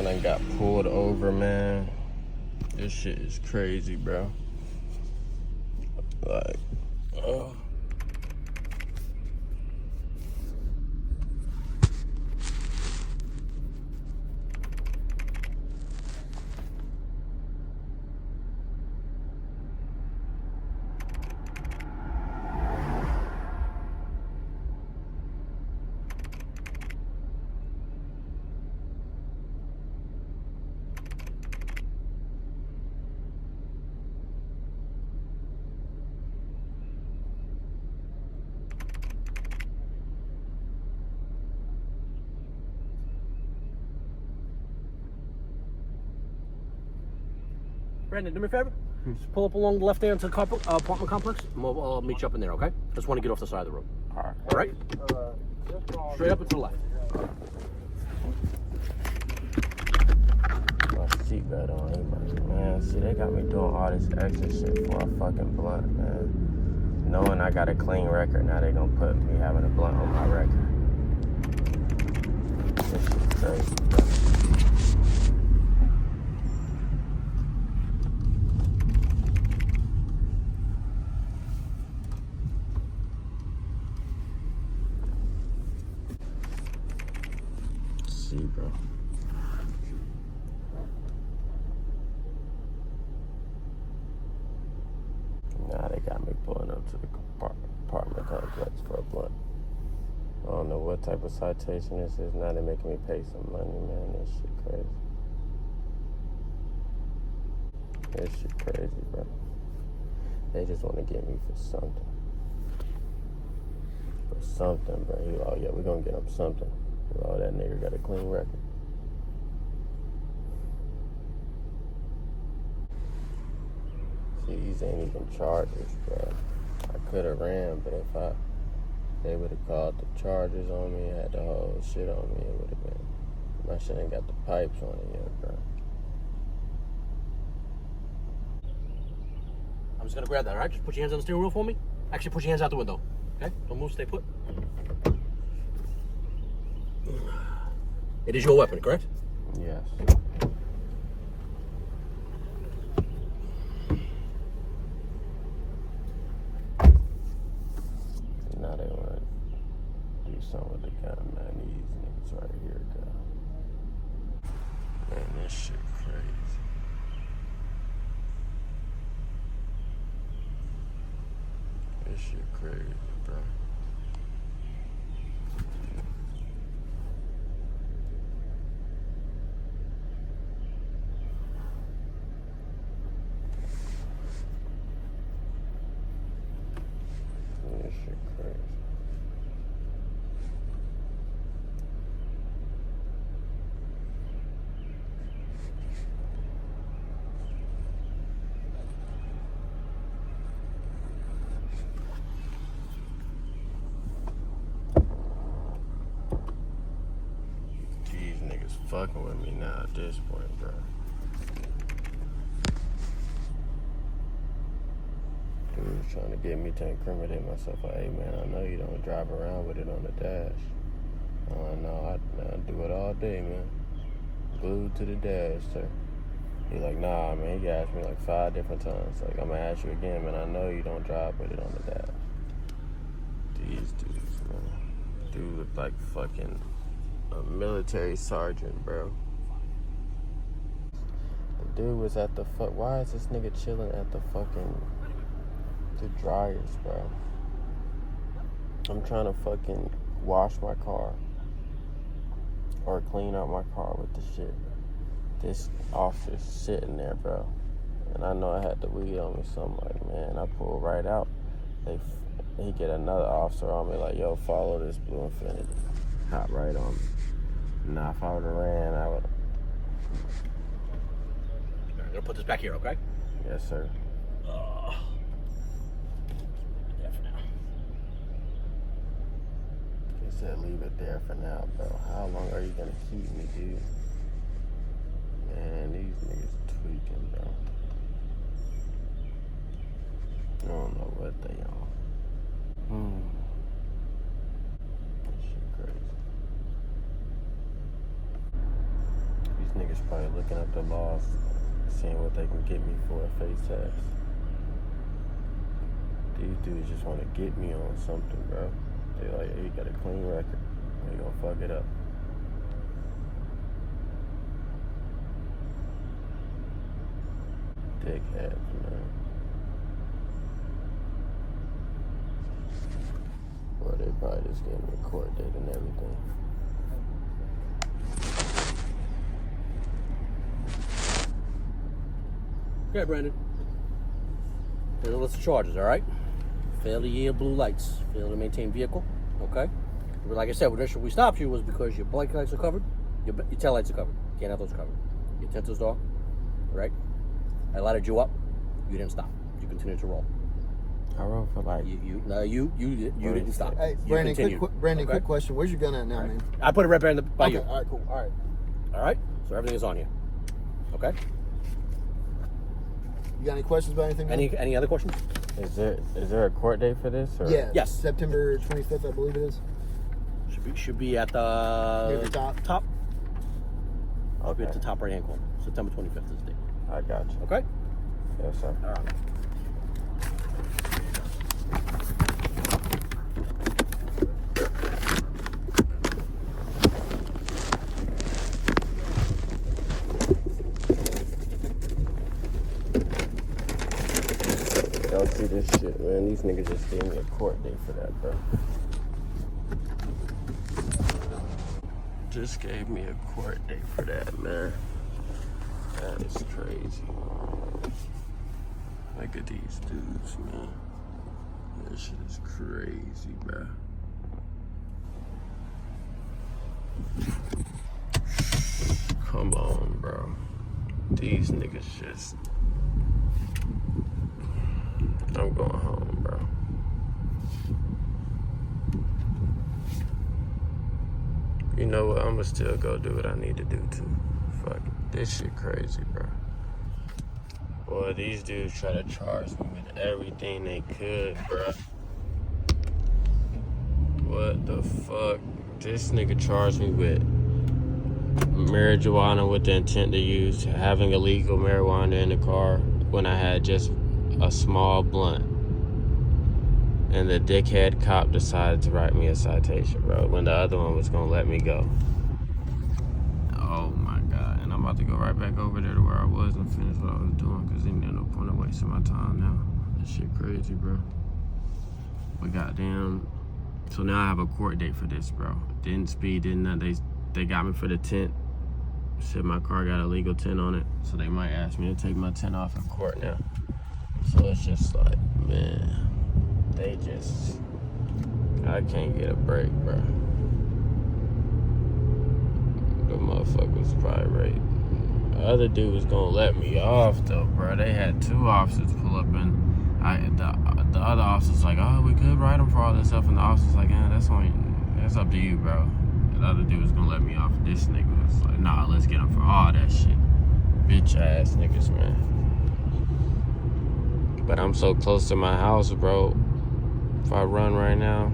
done got pulled over, man. This shit is crazy, bro. Like, oh. Brandon, do me a favor. Just pull up along the left there into the apartment complex, and we'll meet you up in there, okay? Just want to get off the side of the road. All right? Straight up and to the left. My seatbelt on, man. See, they got me doing all this extra shit for a fucking blunt, man. Knowing I got a clean record, now they gonna put me having a blunt on my record. This shit crazy, bro. See, bro. Now they got me pulling up to the apartment complex for a blunt. I don't know what type of citation this is. Now they're making me pay some money, man. This shit crazy. This shit crazy, bro. They just want to get me for something. For something, bro. Oh, yeah, we're going to get him something. Oh, that nigga got a clean record. See, these ain't even charges, bro. I could have ran, but if they would have called the charges on me, had the whole shit on me, it would have been. My shit ain't got the pipes on it yet, bro. I'm just gonna grab that, all right? Just put your hands on the steering wheel for me. Actually, put your hands out the window, okay? Don't move, stay put. It is your weapon, correct? Yes. Now they want to do something with the gun, man. These niggas right here, God. Man, this shit crazy. This shit crazy, bro. This shit crazy. These niggas fucking with me now at this point, bro. Dude's trying to get me to incriminate myself. Like, hey, man, I know you don't drive around with it on the dash. No, I do it all day, man. Glued to the dash, sir. He like, nah, man. He asked me like 5 different times. Like, I'm gonna ask you again, man. I know you don't drive with it on the dash. These dudes, man. Dude look like fucking a military sergeant, bro. The dude was at the why is this nigga chilling at the fucking the dryers, bro? I'm trying to fucking wash my car or clean out my car with the shit. This officer's sitting there, bro. And I know I had the weed on me, so I'm like, man, I pull right out. He get another officer on me like, yo, follow this blue infiniti. Hop right on me. Nah, if I would've ran, I would. I'm gonna put this back here, okay? Yes, sir. Yeah, for now. He said leave it there for now, bro. How long are you gonna keep me, dude? Man, these niggas tweaking, bro. I don't know what they on. This shit crazy. These niggas probably looking up the laws, seeing what they can get me for a face test. These dudes just want to get me on something, bro. They like, hey, you got a clean record. They gonna fuck it up. Dickheads, man. Or they probably just gave me a court date and everything. Okay, Brandon. Here's a list of charges, all right? Fail to yield blue lights. Fail to maintain vehicle, okay? But like I said, the reason we stopped you was because your brake lights are covered, your tail lights are covered. Can't have those covered. Your tint is dark, all right? I lighted you up. You didn't stop. You continued to roll. I rode for like... You didn't stop. Hey, Brandon, quick question. Where's your gun at now, man? I put it right there by you. All right, cool. All right. All right? So everything is on here. Okay? You got any questions about anything? Man? Any other questions? Is there a court date for this? Or? Yeah. Yes. September 25th, I believe it is. Should be at the Near the top. Should be Okay. at the top right hand corner. September 25th is the date. I got you. Okay? Yes, sir. All right. Y'all see this shit, man. These niggas just gave me a court date for that, bro. Just gave me a court date for that, man. That is crazy. Look at these dudes, man. That shit is crazy, bro. Come on, bro. These niggas just... I'm going home, bro. You know what? I'ma still go do what I need to do too. Fuck it. This shit crazy, bro. Boy, these dudes try to charge me with everything they could, bro. What the fuck? This nigga charged me with marijuana with the intent to use, having illegal marijuana in the car when I had just a small blunt. And the dickhead cop decided to write me a citation, bro, when the other one was gonna let me go. Oh my God. And I'm about to go right back over there to where I was and finish what I was doing, because ain't no point of wasting my time now. This shit crazy, bro. But goddamn, so now I have a court date for this, bro. Didn't speed, didn't nothing. They got me for the tint. Said my car got a legal tint on it, so they might ask me to take my tint off in court now. So it's just like, man, they just, I can't get a break, bro. The motherfucker was probably right. The other dude was gonna let me off though, bro. They had two officers pull up and the other officer's like, oh, we could write him for all this stuff, and the officer's like, that's up to you, bro. And the other dude was gonna let me off. This nigga was like, nah, let's get him for all that shit. Bitch ass niggas, man. But I'm so close to my house, bro. If I run right now,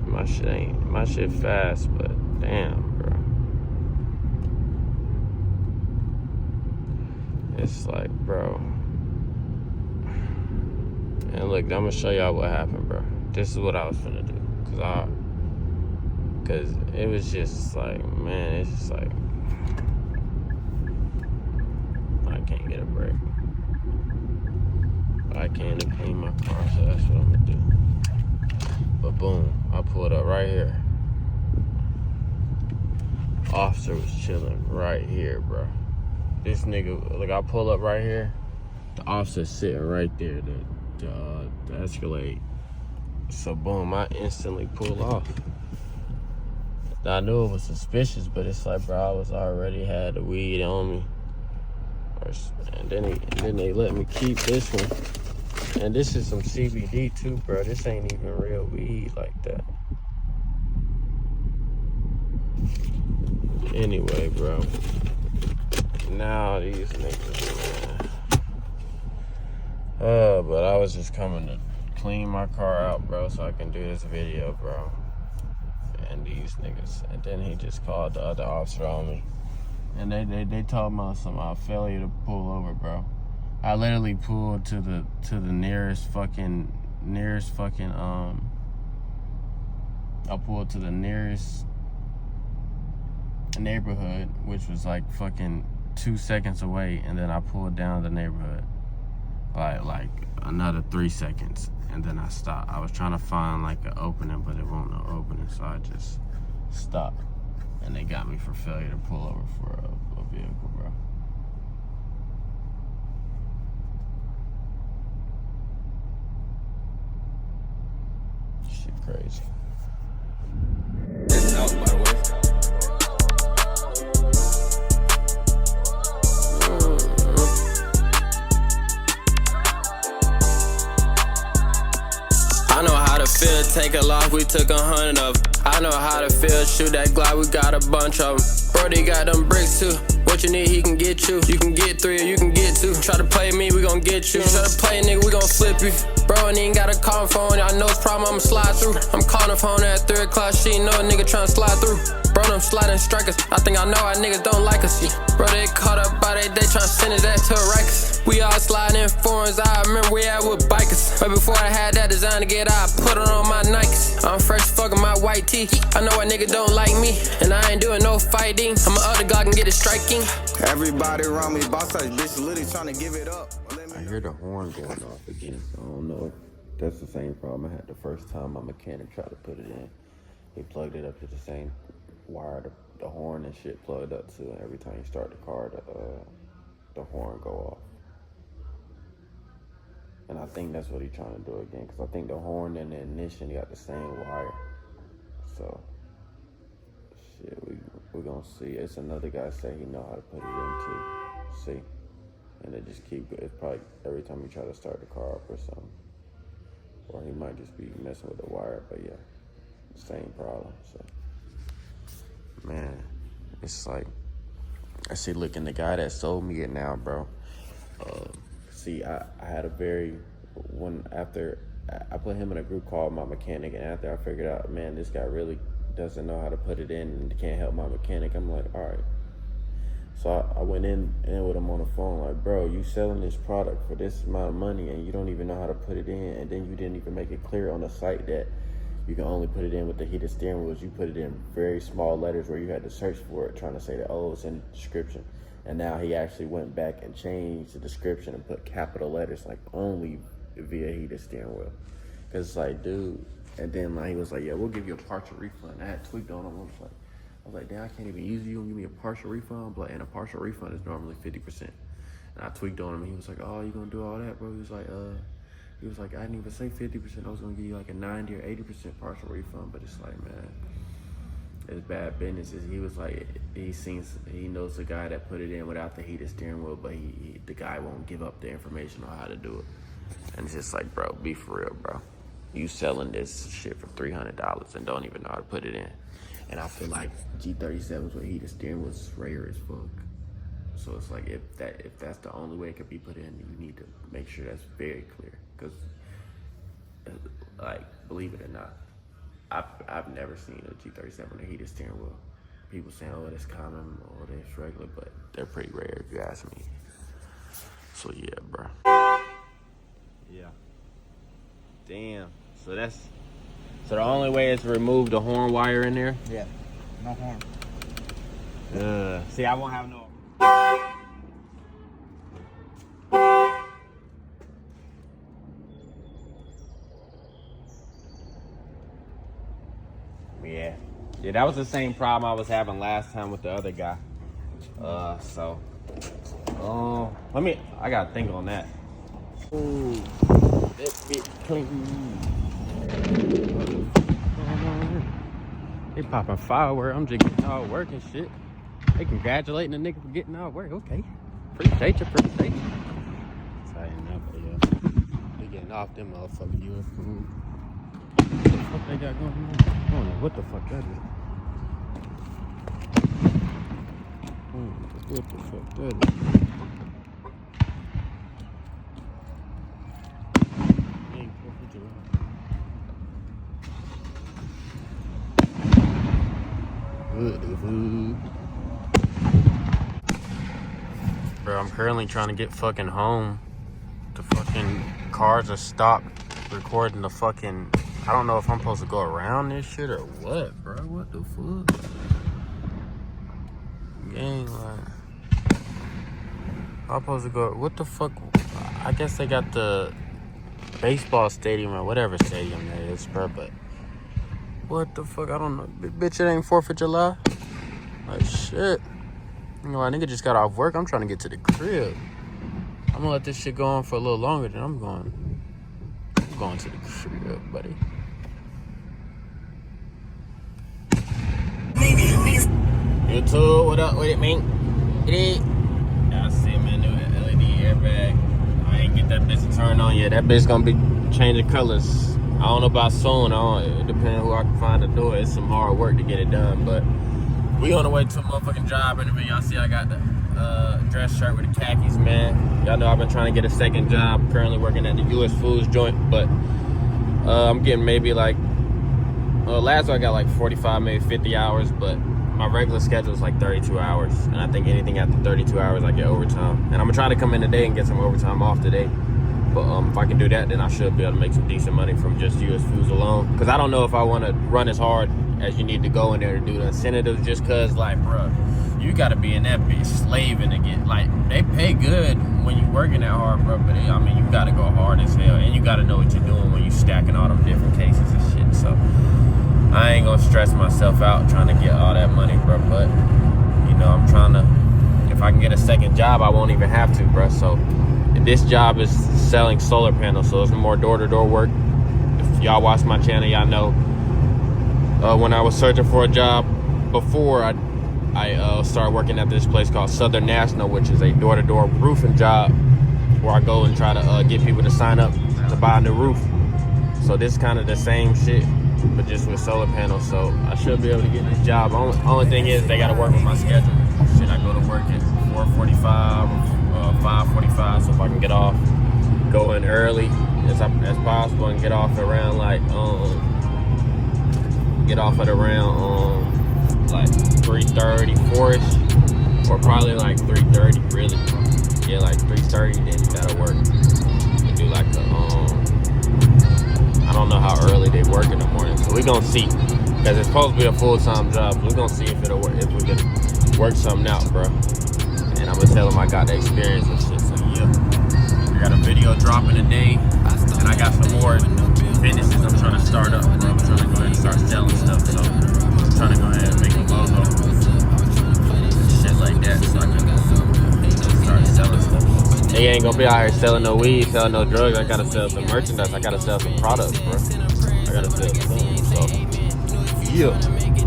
my shit fast, but damn, bro. It's like, bro. And look, I'm gonna show y'all what happened, bro. This is what I was finna do. Cause it was just like, man, it's just like, I can't get a break. I can't even clean my car, so that's what I'm gonna do. But boom, I pulled up right here. Officer was chilling right here, bro. This nigga, like, I pull up right here. The officer's sitting right there, the Escalade. So boom, I instantly pull off. I knew it was suspicious, but it's like, bro, I was already had the weed on me. And then they let me keep this one. And this is some CBD too, bro. This ain't even real weed like that. Anyway, bro. Now these niggas, man. But I was just coming to clean my car out, bro, so I can do this video, bro. and these niggas. And then he just called the other officer on me. And they told me some failure to pull over, bro. I literally pulled to the nearest fucking I pulled to the nearest neighborhood, which was like fucking 2 seconds away, and then I pulled down the neighborhood like another 3 seconds, and then I stopped. I was trying to find like an opening, but it won't no opening, so I just stopped, and they got me for failure to pull over for a vehicle, bro. Shit crazy. It's out, by the way. I know how to feel, take a loss, we took 100 of them. I know how to feel, shoot that Glock, we got a bunch of them. Brody got them bricks too. What you need, he can get you. You can get 3 or you can get 2. Try to play me, we gon' get you. Try to play nigga, we gon' flip you. Bro, and he ain't gotta call my phone. I know it's problem, I'ma slide through. I'm calling the phone at 3 o'clock, she ain't know a nigga tryna slide through. Bro, them sliding strikers. I think I know why niggas don't like us. Bro, they caught up by they tryna send his ass to a Rikers. We all sliding in foreigns, I remember we had with bikers. But before I had that design to get out, I put it on my Nikes. I'm fresh fucking my white tee. I know why niggas don't like me, and I ain't doing no fighting. I'm a other Glock and get it striking. Everybody around me, boss ass bitch, literally trying to give it up. I hear the horn going off again, so I don't know if that's the same problem I had the first time my mechanic tried to put it in. He plugged it up to the same wire the horn and shit plugged up to, and every time you start the car, the horn go off. And I think that's what he's trying to do again, because I think the horn and the ignition got the same wire. So, shit, we're gonna see. It's another guy say he know how to put it in too. See? And it just it's probably every time you try to start the car up or something. Or he might just be messing with the wire, but yeah, same problem, so. Man, it's like, I see, looking, the guy that sold me it now, bro. See, I had after I put him in a group called My Mechanic, and after I figured out, man, this guy really doesn't know how to put it in and can't help my mechanic, I'm like, all right. So I went in with him on the phone, like, bro, you selling this product for this amount of money and you don't even know how to put it in, and then you didn't even make it clear on the site that you can only put it in with the heated steering wheels. You put it in very small letters where you had to search for it, trying to say that, oh, it's in the description. And now he actually went back and changed the description and put capital letters, like, only via heated steering wheel. Because it's like, dude, and then like, he was like, yeah, we'll give you a partial refund. I had tweaked on him. I was like, damn, I can't even use you. You gonna give me a partial refund? But, and a partial refund is normally 50%. And I tweaked on him, and he was like, oh, you gonna do all that, bro? He was like, I didn't even say 50%. I was gonna give you like a 90 or 80% partial refund. But it's like, man, it's bad business. He was like, he knows the guy that put it in without the heated steering wheel, but the guy won't give up the information on how to do it. And it's just like, bro, be for real, bro. You selling this shit for $300 and don't even know how to put it in. And I feel like G37s with heated steering was rare as fuck. So it's like, if that's the only way it could be put in, you need to make sure that's very clear. Because, like, believe it or not, I've never seen a G37 with a heated steering wheel. People saying, oh, that's common or that's regular, but they're pretty rare if you ask me. So yeah, bro. Yeah. Damn. So the only way is to remove the horn wire in there? Yeah. No horn. See, I won't have no. Yeah, that was the same problem I was having last time with the other guy. I gotta think on that. Ooh, that bit clean. They popping fireworks. I'm just getting all work and shit. They congratulating the nigga for getting all work. Okay. Appreciate you. Tighten up, yeah. They getting off them motherfucking UFO. What the fuck they got going on? I don't know what the fuck that is. What the fuck that is? Bro, I'm currently trying to get fucking home. The fucking cars are stopped recording the fucking... I don't know if I'm supposed to go around this shit or what, bro. What the fuck? Gang, like... I'm supposed to go... What the fuck? I guess they got the baseball stadium or whatever stadium that is, bro, but... What the fuck? I don't know. Bitch, it ain't 4th of July? Like, shit. You know, a nigga just got off work. I'm trying to get to the crib. I'm gonna let this shit go on for a little longer than I'm going to the crib, buddy. YouTube, what up with it, man? Y'all see my new LED airbag. I ain't get that bitch turned on yet. That bitch gonna be changing colors. I don't know about soon. It depends who I can find to do it. It's some hard work to get it done, but we on the way to a motherfucking job interview. Y'all see I got the dress shirt with the khakis, man. Y'all know I've been trying to get a second job. Currently working at the U.S. Foods joint, but I'm getting maybe like, last week I got like 45, maybe 50 hours, but my regular schedule is like 32 hours. And I think anything after 32 hours, I get overtime. And I'm gonna try to come in today and get some overtime off today. But if I can do that, then I should be able to make some decent money from just U.S. Foods alone. Because I don't know if I want to run as hard as you need to go in there to do the incentives, just because, like, bruh, you got to be in that bitch slaving to get, like, they pay good when you working that hard, bro. But, I mean, you got to go hard as hell. And you got to know what you're doing when you stacking all them different cases and shit. So, I ain't going to stress myself out trying to get all that money, bro. But, you know, I'm trying to, if I can get a second job, I won't even have to, bro. So, this job is selling solar panels, so it's more door-to-door work. If y'all watch my channel, y'all know when I was searching for a job before, I started working at this place called Southern National, which is a door-to-door roofing job where I go and try to get people to sign up to buy a new roof. So this is kind of the same shit, but just with solar panels. So I should be able to get this job. Only thing is they got to work with my schedule. Shit, I go to work at 4:45 or 5:45, so if I can get off, go in early as possible, and get off around like like 3:30, 4ish, or probably like 3:30, really. Yeah, like 3:30, then that'll work. And do like the I don't know how early they work in the morning, so we're gonna see, because it's supposed to be a full-time job. So we're gonna see if it'll work, if we can work something out, bro. And I'm gonna tell them I got the experience and shit. So yeah, I got a video dropping today, and I got some more businesses I'm trying to start up, bro. I'm trying to go ahead and start selling stuff. So I'm trying to go ahead and make a logo, shit like that, so I can start selling stuff. They ain't gonna be out here selling no weed, selling no drugs. I gotta sell some merchandise. I gotta sell some products, bro. I gotta sell something. So yeah,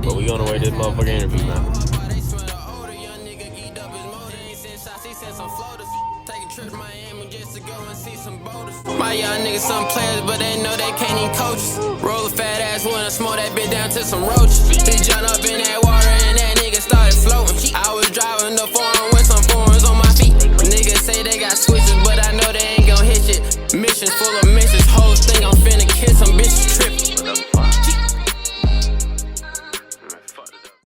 but we on the way to this motherfucking interview, man. My young niggas some players, but they know they can't even coach us. Roll a fat ass one and smoke that bitch down to some roaches. He jumped up in that water and that nigga started floating.